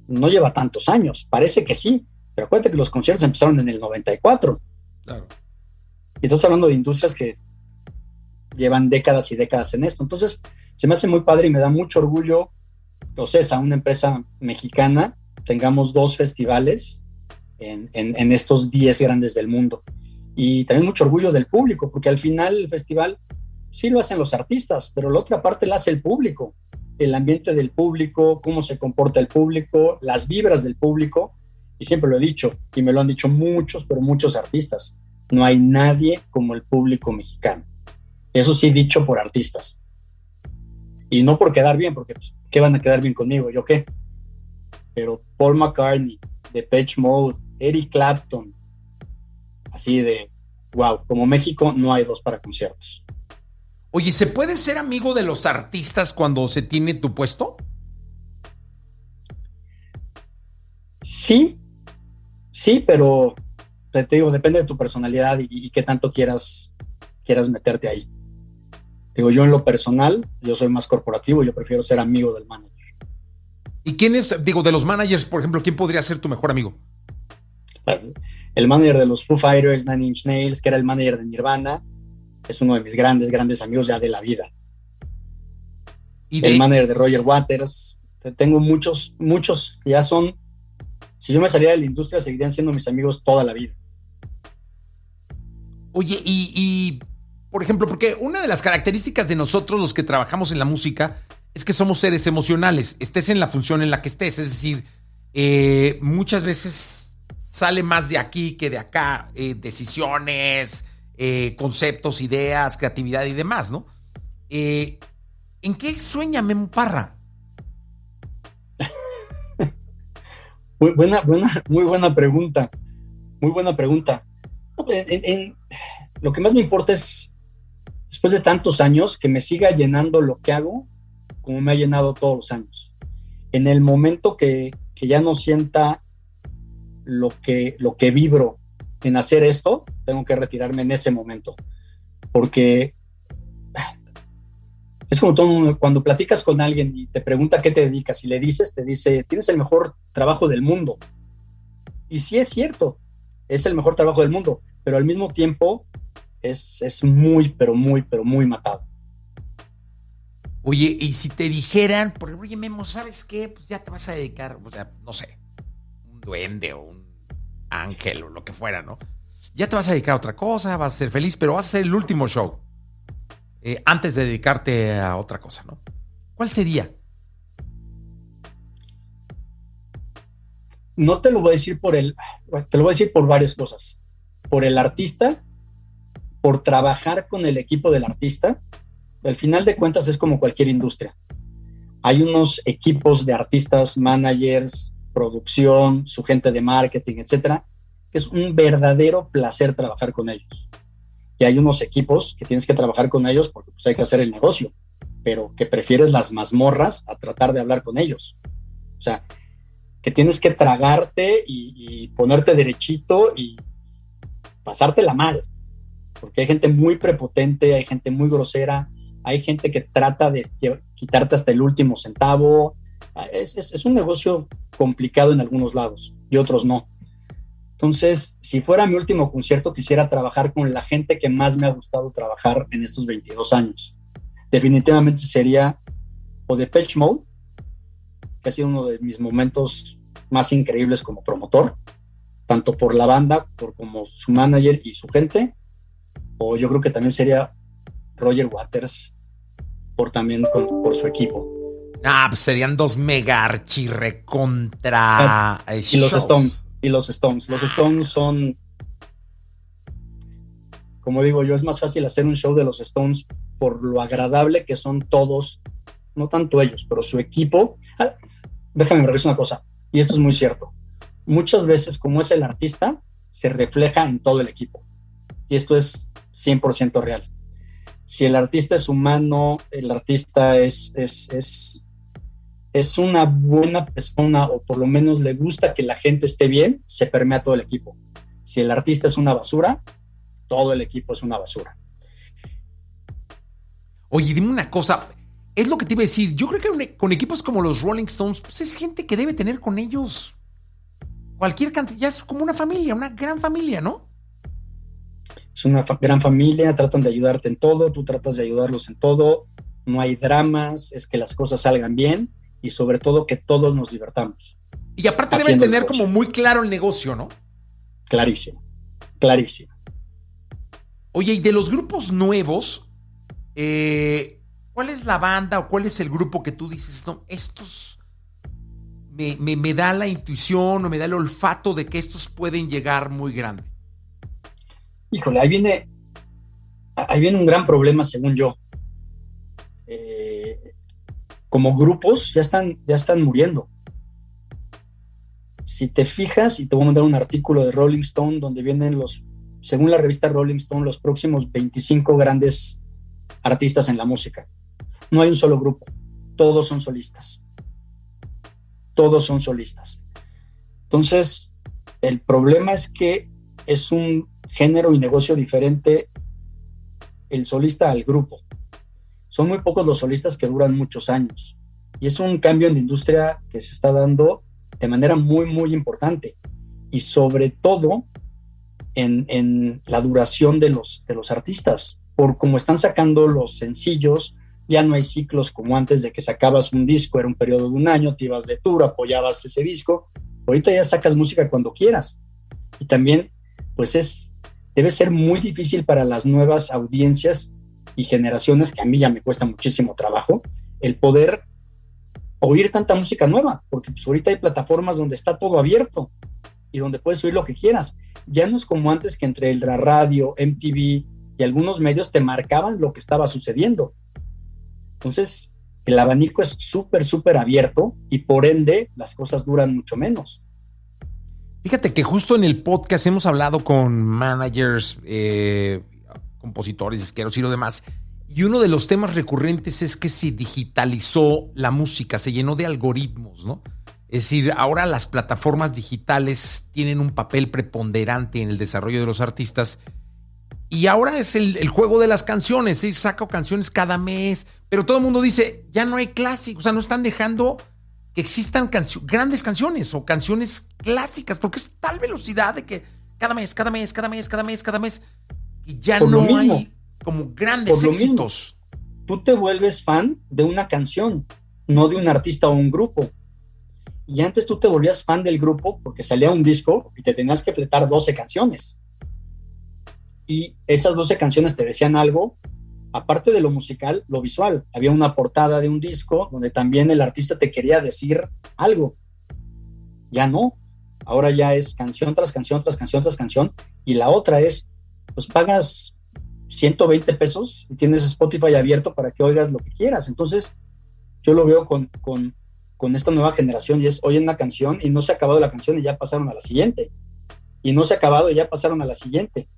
no lleva tantos años, parece que sí, pero acuérdate que los conciertos empezaron en el 94. Claro. Y estás hablando de industrias que llevan décadas y décadas en esto. Entonces, se me hace muy padre y me da mucho orgullo que OCESA, una empresa mexicana, tengamos 2 festivales en estos 10 grandes del mundo. Y también mucho orgullo del público, porque al final el festival sí lo hacen los artistas, pero la otra parte la hace el público. El ambiente del público, cómo se comporta el público, las vibras del público. Y siempre lo he dicho, y me lo han dicho muchos, pero muchos artistas. No hay nadie como el público mexicano. Eso sí, dicho por artistas. Y no por quedar bien, porque pues, ¿qué van a quedar bien conmigo? ¿Yo qué? Pero Paul McCartney, Depeche Mode, Eric Clapton, así de, wow, como México no hay 2 para conciertos. Oye, ¿se puede ser amigo de los artistas cuando se tiene tu puesto? Sí, pero te digo, depende de tu personalidad y qué tanto quieras meterte ahí. Digo, yo en lo personal, yo soy más corporativo, yo prefiero ser amigo del manager. ¿Y quién es, digo, de los managers, por ejemplo, quién podría ser tu mejor amigo? El manager de los Foo Fighters, Nine Inch Nails, que era el manager de Nirvana, es uno de mis grandes, grandes amigos ya de la vida. El manager de Roger Waters, tengo muchos, ya son, si yo me saliera de la industria, seguirían siendo mis amigos toda la vida. Oye, y por ejemplo, porque una de las características de nosotros los que trabajamos en la música es que somos seres emocionales, estés en la función en la que estés, es decir, muchas veces sale más de aquí que de acá, decisiones, conceptos, ideas, creatividad y demás, ¿no? ¿En qué sueña Memo Parra? Muy buena pregunta. Muy buena pregunta. Lo que más me importa es, después de tantos años, que me siga llenando lo que hago como me ha llenado todos los años. En el momento que ya no sienta lo que vibro en hacer esto, tengo que retirarme en ese momento. Porque es como todo, cuando platicas con alguien y te pregunta qué te dedicas y le dices, te dice, tienes el mejor trabajo del mundo. Y sí es cierto, es el mejor trabajo del mundo, pero al mismo tiempo es muy, pero muy, pero muy matado. Oye, y si te dijeran, por ejemplo, oye, Memo, ¿sabes qué? Pues ya te vas a dedicar, o sea, no sé, un duende o un ángel o lo que fuera, ¿no? Ya te vas a dedicar a otra cosa, vas a ser feliz, pero vas a hacer el último show antes de dedicarte a otra cosa, ¿no? ¿Cuál sería? No te lo voy a decir te lo voy a decir por varias cosas. Por el artista, por trabajar con el equipo del artista. Al final de cuentas es como cualquier industria. Hay unos equipos de artistas, managers, producción, su gente de marketing, etcétera, que es un verdadero placer trabajar con ellos. Y hay unos equipos que tienes que trabajar con ellos porque pues, hay que hacer el negocio, pero que prefieres las mazmorras a tratar de hablar con ellos. O sea, que tienes que tragarte y ponerte derechito y pasártela mal, porque hay gente muy prepotente, hay gente muy grosera, hay gente que trata de quitarte hasta el último centavo. Es un negocio complicado en algunos lados y otros no. Entonces, si fuera mi último concierto, quisiera trabajar con la gente que más me ha gustado trabajar en estos 22 años. Definitivamente sería o Depeche Mode, que ha sido uno de mis momentos más increíbles como promotor, tanto por la banda, como su manager y su gente, o yo creo que también sería Roger Waters, por su equipo. Ah, pues serían dos mega archirrecontra Y los shows. Stones. Los Stones son, como digo yo, es más fácil hacer un show de los Stones por lo agradable que son todos, no tanto ellos, pero su equipo. Déjame regresar una cosa, y esto es muy cierto. Muchas veces, como es el artista, se refleja en todo el equipo. Y esto es 100% real. Si el artista es humano, el artista es una buena persona, o por lo menos le gusta que la gente esté bien, se permea todo el equipo. Si el artista es una basura, todo el equipo es una basura. Oye, dime una cosa, es lo que te iba a decir, yo creo que con equipos como los Rolling Stones, pues es gente que debe tener con ellos cualquier cantidad, ya es como una familia, una gran familia, ¿no? Es una gran familia, tratan de ayudarte en todo, tú tratas de ayudarlos en todo, no hay dramas, es que las cosas salgan bien y sobre todo que todos nos divertamos. Y aparte deben tener como muy claro el negocio, ¿no? Clarísimo, clarísimo. Oye, y de los grupos nuevos, ¿cuál es la banda o cuál es el grupo que tú dices, no, estos me da la intuición o me da el olfato de que estos pueden llegar muy grande? Híjole, ahí viene un gran problema, según yo. Como grupos ya están muriendo. Si te fijas, y te voy a mandar un artículo de Rolling Stone donde vienen según la revista Rolling Stone, los próximos 25 grandes artistas en la música. No hay un solo grupo, todos son solistas. Todos son solistas. Entonces, el problema es que es un género y negocio diferente el solista al grupo. Son muy pocos los solistas que duran muchos años. Y es un cambio en la industria que se está dando de manera muy, muy importante. Y sobre todo en la duración de los artistas. Por cómo están sacando los sencillos, ya no hay ciclos como antes de que sacabas un disco, era un periodo de un año, te ibas de tour, apoyabas ese disco. Ahorita ya sacas música cuando quieras. Y también, pues debe ser muy difícil para las nuevas audiencias y generaciones, que a mí ya me cuesta muchísimo trabajo, el poder oír tanta música nueva, porque pues ahorita hay plataformas donde está todo abierto y donde puedes oír lo que quieras. Ya no es como antes, que entre la radio, MTV y algunos medios te marcaban lo que estaba sucediendo. Entonces, el abanico es súper, súper abierto y por ende las cosas duran mucho menos. Fíjate que justo en el podcast hemos hablado con managers, compositores, disqueros y lo demás. Y uno de los temas recurrentes es que se digitalizó la música, se llenó de algoritmos, ¿no? Es decir, ahora las plataformas digitales tienen un papel preponderante en el desarrollo de los artistas. Y ahora es el juego de las canciones, ¿sí? Saco canciones cada mes, pero todo el mundo dice, ya no hay clásicos, o sea, no están dejando que existan grandes canciones o canciones clásicas, porque es tal velocidad de que cada mes, y ya Por lo no mismo, hay como grandes éxitos. Tú te vuelves fan de una canción, no de un artista o un grupo. Y antes tú te volvías fan del grupo porque salía un disco y te tenías que fletar 12 canciones. Y esas 12 canciones te decían algo, aparte de lo musical, lo visual. Había una portada de un disco donde también el artista te quería decir algo. Ya no. Ahora ya es canción tras canción, tras canción, tras canción. Y la otra es, pues pagas 120 pesos y tienes Spotify abierto para que oigas lo que quieras. Entonces, yo lo veo con esta nueva generación y es, oyen una canción y no se ha acabado la canción y ya pasaron a la siguiente. Y no se ha acabado y ya pasaron a la siguiente.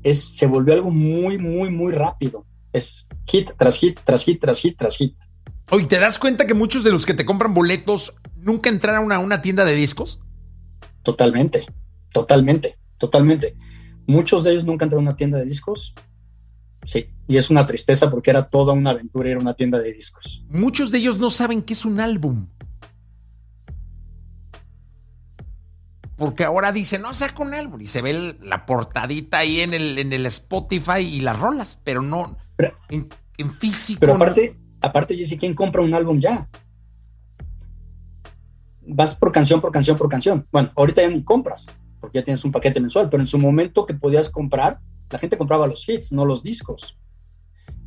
Se volvió algo muy, muy, muy rápido. Es hit tras hit, tras hit, tras hit, tras hit. Oye, ¿te das cuenta que muchos de los que te compran boletos nunca entraron a una tienda de discos? Totalmente, totalmente, totalmente. Muchos de ellos nunca entraron a una tienda de discos. Sí, y es una tristeza porque era toda una aventura ir a una tienda de discos. Muchos de ellos no saben qué es un álbum. Porque ahora dicen, no, saca un álbum. Y se ve la portadita ahí en el Spotify y las rolas, pero no en físico. Pero aparte, Jesse, ¿quién compra un álbum ya? Vas por canción, por canción, por canción. Bueno, ahorita ya ni compras, porque ya tienes un paquete mensual, pero en su momento que podías comprar, la gente compraba los hits, no los discos.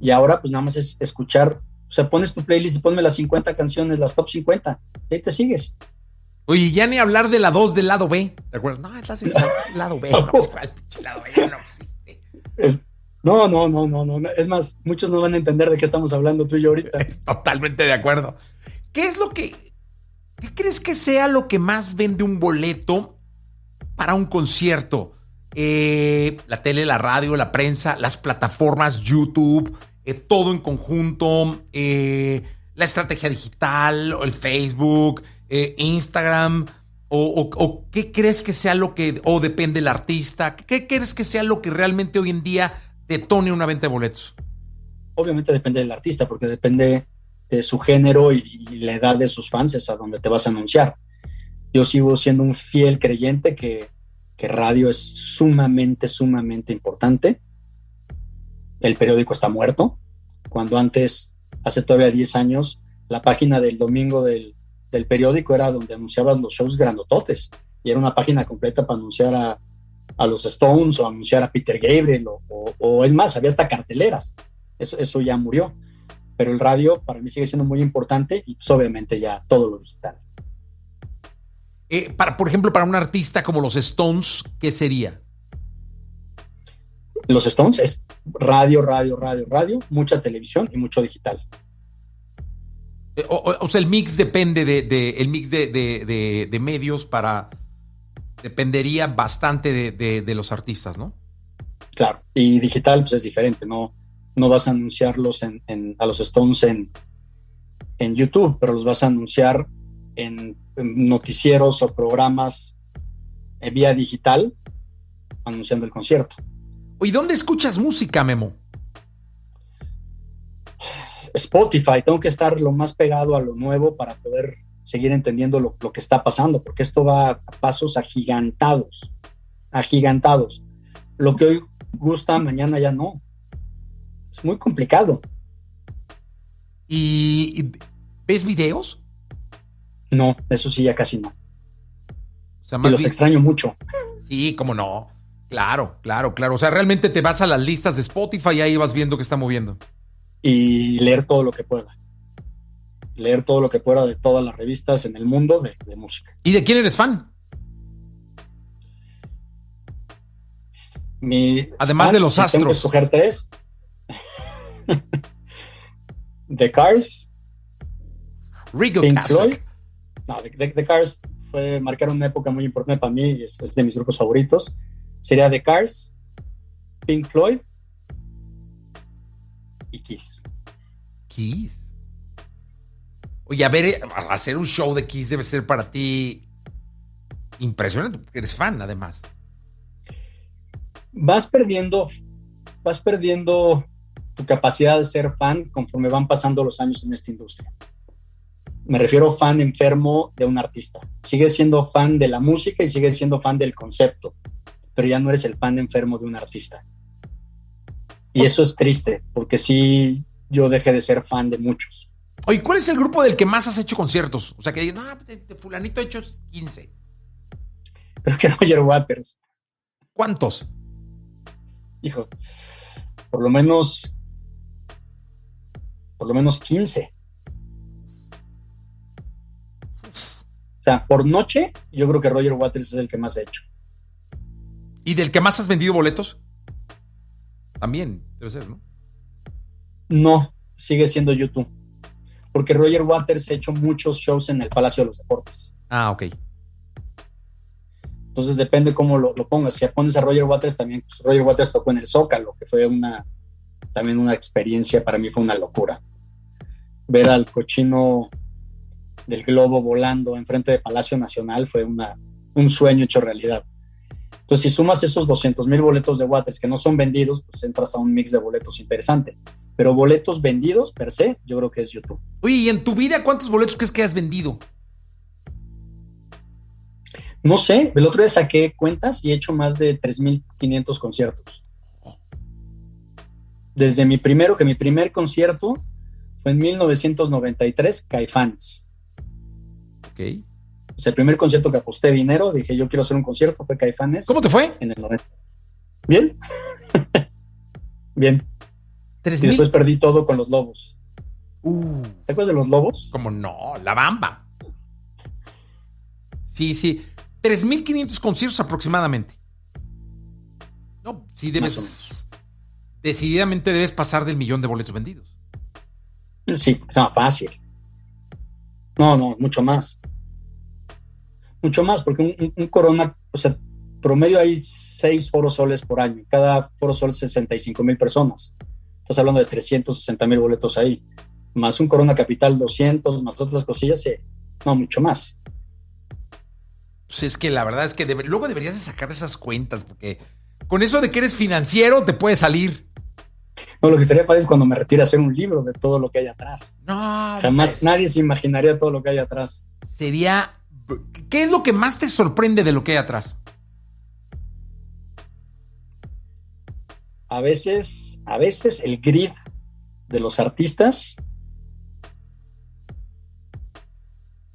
Y ahora pues nada más es escuchar, o sea, pones tu playlist y ponme las 50 canciones, las top 50, y ahí te sigues. Oye, ya ni hablar de la 2 del lado B, ¿te acuerdas? No, es el lado B, no, el lado B ya no existe. No. Es más, muchos no van a entender de qué estamos hablando tú y yo ahorita. Totalmente de acuerdo. ¿Qué crees que sea lo que más vende un boleto para un concierto? La tele, la radio, la prensa, las plataformas, YouTube, todo en conjunto, la estrategia digital, o el Facebook, Instagram, o qué crees que sea lo que, o depende del artista, qué crees que sea lo que realmente hoy en día detone una venta de boletos? Obviamente depende del artista, porque depende de su género y la edad de sus fans, es a donde te vas a anunciar. Yo sigo siendo un fiel creyente que radio es sumamente, sumamente importante. El periódico está muerto. Cuando antes, hace todavía 10 años, la página del domingo del periódico era donde anunciabas los shows grandototes. Y era una página completa para anunciar a los Stones o anunciar a Peter Gabriel o es más, había hasta carteleras. Eso ya murió. Pero el radio para mí sigue siendo muy importante y pues obviamente ya todo lo digital. Por ejemplo, para un artista como los Stones, ¿qué sería? Los Stones es radio, mucha televisión y mucho digital. O sea, el mix depende el mix de medios dependería bastante de los artistas, ¿no? Claro, y digital pues es diferente, no vas a anunciarlos a los Stones en YouTube, pero los vas a anunciar en noticieros o programas vía digital anunciando el concierto. ¿Y dónde escuchas música, Memo? Spotify, tengo que estar lo más pegado a lo nuevo para poder seguir entendiendo lo que está pasando, porque esto va a pasos agigantados. Lo que hoy gusta, mañana ya no. Es muy complicado. ¿Y ves videos? No, eso sí, ya casi no. O sea, y los extraño mucho. Sí, cómo no. Claro. O sea, realmente te vas a las listas de Spotify y ahí vas viendo qué está moviendo. Y leer todo lo que pueda. Leer todo lo que pueda de todas las revistas en el mundo de música. ¿Y de quién eres fan? Además de los astros. Tengo que escoger 3. The Cars. Rigo Pink Kasich. Floyd. No, The Cars marcaron una época muy importante para mí, es de mis grupos favoritos. Sería The Cars, Pink Floyd y Kiss. Kiss. Oye, a ver, hacer un show de Kiss debe ser para ti impresionante, porque eres fan, además. Vas perdiendo tu capacidad de ser fan conforme van pasando los años en esta industria. Me refiero a fan enfermo de un artista. Sigues siendo fan de la música y sigues siendo fan del concepto, pero ya no eres el fan enfermo de un artista. Y eso es triste, porque sí, yo dejé de ser fan de muchos. Oye, ¿cuál es el grupo del que más has hecho conciertos? O sea, que digas, no, de fulanito he hecho 15. Creo que Roger Waters. ¿Cuántos? Hijo, por lo menos 15. O sea, por noche, yo creo que Roger Waters es el que más he hecho. ¿Y del que más has vendido boletos? También, debe ser, ¿no? No, sigue siendo YouTube. Porque Roger Waters ha hecho muchos shows en el Palacio de los Deportes. Ah, ok. Entonces depende cómo lo pongas. Si pones a Roger Waters, también pues Roger Waters tocó en el Zócalo, que fue también una experiencia, para mí fue una locura. Ver al cochino del globo volando enfrente de Palacio Nacional fue un sueño hecho realidad. Entonces, si sumas esos 200,000 boletos de Waters que no son vendidos, pues entras a un mix de boletos interesante. Pero boletos vendidos, per se, yo creo que es YouTube. Oye, ¿y en tu vida cuántos boletos crees que has vendido? No sé, el otro día saqué cuentas y he hecho más de 3,500 conciertos. Desde mi primer concierto fue en 1993, Caifanes. Ok. O sea, el primer concierto que aposté dinero, dije, yo quiero hacer un concierto, fue Caifanes. ¿Cómo te fue? En el 90. ¿Bien? Bien. 3,000. Y después perdí todo con los Lobos. ¿Te acuerdas de los Lobos? ¿Cómo no? La Bamba. Sí. 3,500 conciertos aproximadamente. No, sí debes. Decididamente debes pasar del 1,000,000 de boletos vendidos. Sí, es fácil. No, mucho más. Mucho más, porque un Corona, o sea, promedio hay 6 Foro Soles por año. Cada Foro Sol 65,000 personas. Estás hablando de 360,000 boletos ahí. Más un Corona Capital 200, más otras cosillas. No, mucho más. Pues es que la verdad es que luego deberías de sacar esas cuentas, porque con eso de que eres financiero te puede salir. No, lo que estaría padre es cuando me retire a hacer un libro de todo lo que hay atrás. No, jamás nadie se imaginaría todo lo que hay atrás. Sería... ¿Qué es lo que más te sorprende de lo que hay atrás? A veces el grid de los artistas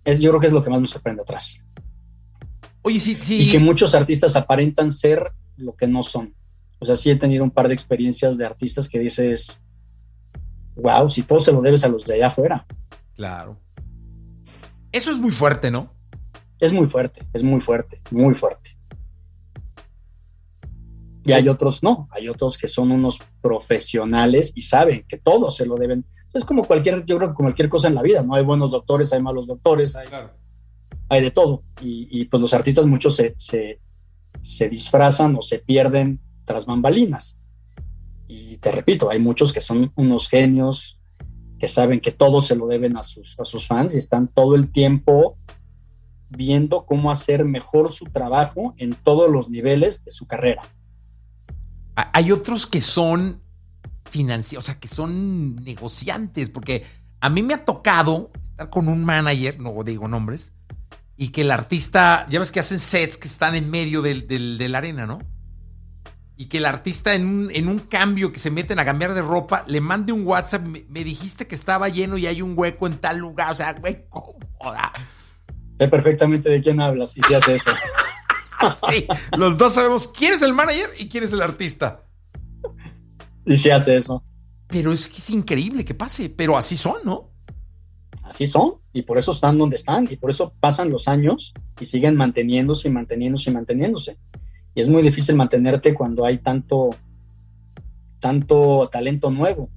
yo creo que es lo que más me sorprende atrás. Oye, sí. Y que muchos artistas aparentan ser lo que no son. O sea, sí he tenido un par de experiencias de artistas que dices, wow, si todo se lo debes a los de allá afuera. Claro. Eso es muy fuerte, ¿no? Es muy fuerte, muy fuerte. Y hay otros no, hay otros que son unos profesionales y saben que todo se lo deben. Es como yo creo que como cualquier cosa en la vida, ¿no? Hay buenos doctores, hay malos doctores, hay de todo. Y pues los artistas muchos se disfrazan o se pierden tras bambalinas. Y te repito, hay muchos que son unos genios que saben que todo se lo deben a sus fans y están todo el tiempo viendo cómo hacer mejor su trabajo en todos los niveles de su carrera. Hay otros que son financieros, o sea, que son negociantes, porque a mí me ha tocado estar con un manager, no digo nombres, y que el artista, ya ves que hacen sets que están en medio de la arena, ¿no? Y que el artista en un cambio que se meten a cambiar de ropa, le mande un WhatsApp, me dijiste que estaba lleno y hay un hueco en tal lugar, o sea, güey, ¿cómo? Sé perfectamente de quién hablas y si hace eso. Sí, los dos sabemos quién es el manager y quién es el artista. Y si hace eso. Pero es que es increíble que pase, pero así son, ¿no? Así son, y por eso están donde están, y por eso pasan los años y siguen manteniéndose. Y es muy difícil mantenerte cuando hay tanto talento nuevo.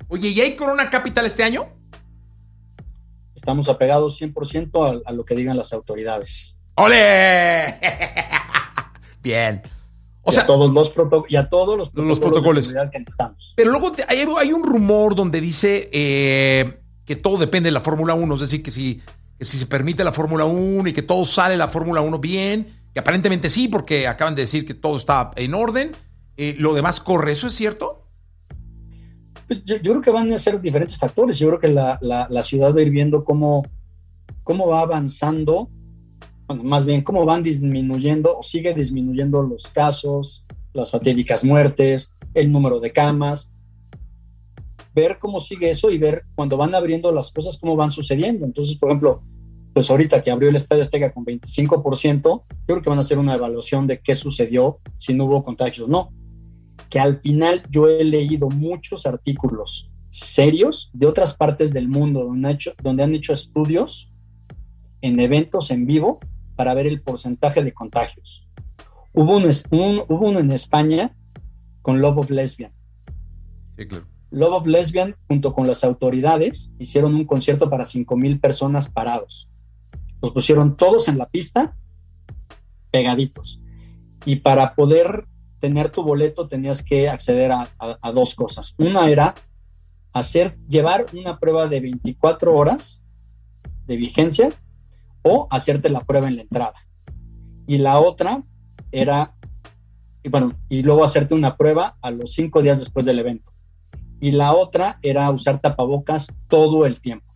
Oye, ¿y hay Corona Capital este año? Estamos apegados 100% a lo que digan las autoridades. ¡Ole! Bien. O sea, a todos los protocolos de seguridad que necesitamos. Pero luego hay un rumor donde dice que todo depende de la Fórmula 1, es decir, que si se permite la Fórmula 1 y que todo sale la Fórmula 1 bien, que aparentemente sí, porque acaban de decir que todo está en orden, lo demás corre. ¿Eso es cierto? Pues yo creo que van a ser diferentes factores. Yo creo que la ciudad va a ir viendo cómo va avanzando, bueno, más bien cómo van disminuyendo o sigue disminuyendo los casos, las fatídicas muertes, el número de camas, ver cómo sigue eso y ver cuando van abriendo las cosas cómo van sucediendo. Entonces, por ejemplo, pues ahorita que abrió el Estadio Azteca con 25%, yo creo que van a hacer una evaluación de qué sucedió, si no hubo contagios o no. Que al final yo he leído muchos artículos serios de otras partes del mundo donde han hecho estudios en eventos en vivo para ver el porcentaje de contagios. Hubo uno en España con Love of Lesbian. Sí, claro. Love of Lesbian, junto con las autoridades, hicieron un concierto para 5,000 personas parados. Los pusieron todos en la pista, pegaditos. Y para poder tener tu boleto tenías que acceder a dos cosas. Una era llevar una prueba de 24 horas de vigencia o hacerte la prueba en la entrada. Y la otra era, y luego hacerte una prueba a los 5 días después del evento. Y la otra era usar tapabocas todo el tiempo.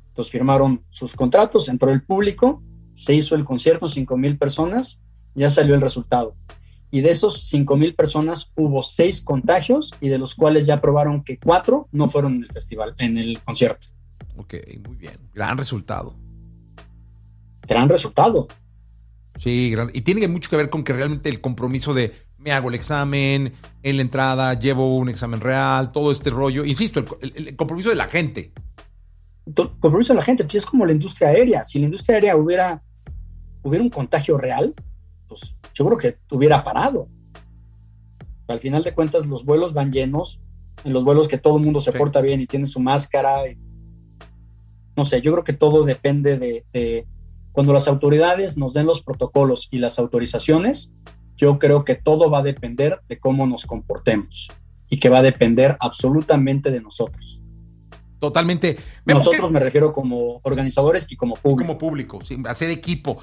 Entonces firmaron sus contratos, entró el público, se hizo el concierto, 5,000 personas, ya salió el resultado. Y de esos 5,000 personas hubo 6 contagios y de los cuales ya probaron que 4 no fueron en el festival, en el concierto. Ok, muy bien. Gran resultado. Gran resultado. Sí, y tiene mucho que ver con que realmente el compromiso de me hago el examen, en la entrada llevo un examen real, todo este rollo. Insisto, el compromiso de la gente. Compromiso de la gente, pues es como la industria aérea. Si la industria aérea hubiera un contagio real, pues yo creo que hubiera parado. Al final de cuentas, los vuelos van llenos, en los vuelos que todo el mundo se porta bien y tiene su máscara. No sé, yo creo que todo depende de cuando las autoridades nos den los protocolos y las autorizaciones, yo creo que todo va a depender de cómo nos comportemos y que va a depender absolutamente de nosotros. Totalmente. Nosotros me refiero como organizadores y como público. Como público, sí, hacer equipo.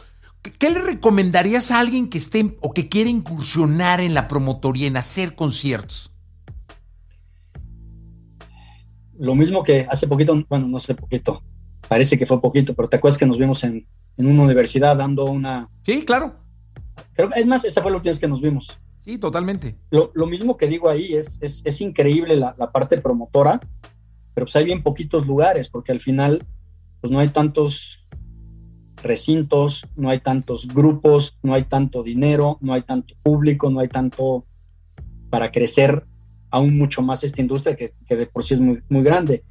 ¿Qué le recomendarías a alguien que esté o que quiera incursionar en la promotoría, en hacer conciertos? Lo mismo que hace poquito, bueno, no sé poquito, parece que fue poquito, pero ¿te acuerdas que nos vimos en una universidad dando una... Sí, claro. Creo que, es más, esa fue la última vez que nos vimos. Sí, totalmente. Lo mismo que digo ahí, es increíble la parte promotora, pero pues hay bien poquitos lugares, porque al final pues no hay tantos recintos, no hay tantos grupos, no hay tanto dinero, no hay tanto público, no hay tanto para crecer aún mucho más esta industria que de por sí es muy, muy grande.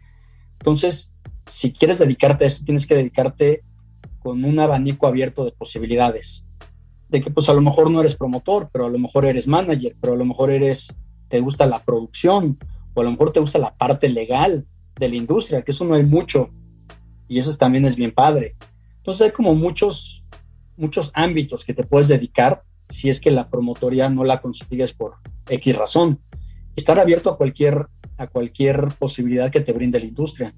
Entonces, si quieres dedicarte a esto, tienes que dedicarte con un abanico abierto de posibilidades. De que pues a lo mejor no eres promotor, pero a lo mejor eres manager, pero a lo mejor te gusta la producción, o a lo mejor te gusta la parte legal de la industria, que eso no hay mucho, y eso también es bien padre. Entonces hay como muchos ámbitos que te puedes dedicar si es que la promotoría no la consigues por X razón. Estar abierto a cualquier posibilidad que te brinde la industria.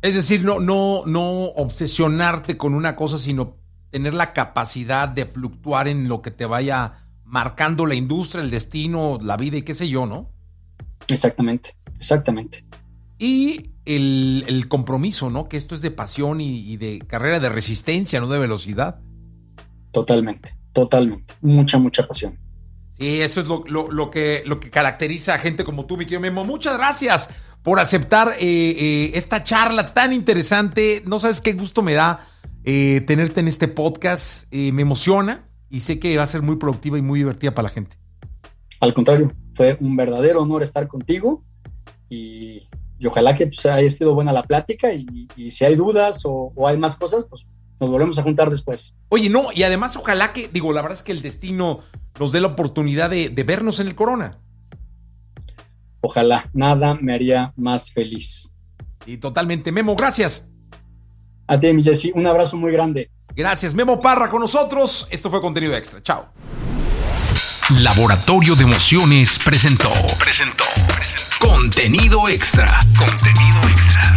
Es decir, no obsesionarte con una cosa, sino tener la capacidad de fluctuar en lo que te vaya marcando la industria, el destino, la vida y qué sé yo, ¿no? Exactamente. Y el compromiso, ¿no? Que esto es de pasión y de carrera de resistencia, no de velocidad. Totalmente. Mucha pasión. Sí, eso es lo que caracteriza a gente como tú, mi querido Memo. Muchas gracias por aceptar esta charla tan interesante. No sabes qué gusto me da tenerte en este podcast. Me emociona y sé que va a ser muy productiva y muy divertida para la gente. Al contrario, fue un verdadero honor estar contigo y ojalá que pues, haya sido buena la plática y si hay dudas o hay más cosas, pues nos volvemos a juntar después. Oye, no, y además ojalá que, la verdad es que el destino nos dé la oportunidad de vernos en el Corona. Ojalá, nada me haría más feliz. Y totalmente. Memo, gracias. A ti, mi Jesse, un abrazo muy grande. Gracias, Memo Parra con nosotros. Esto fue Contenido Extra. Chao. Laboratorio de Emociones presentó Contenido Extra. Contenido Extra.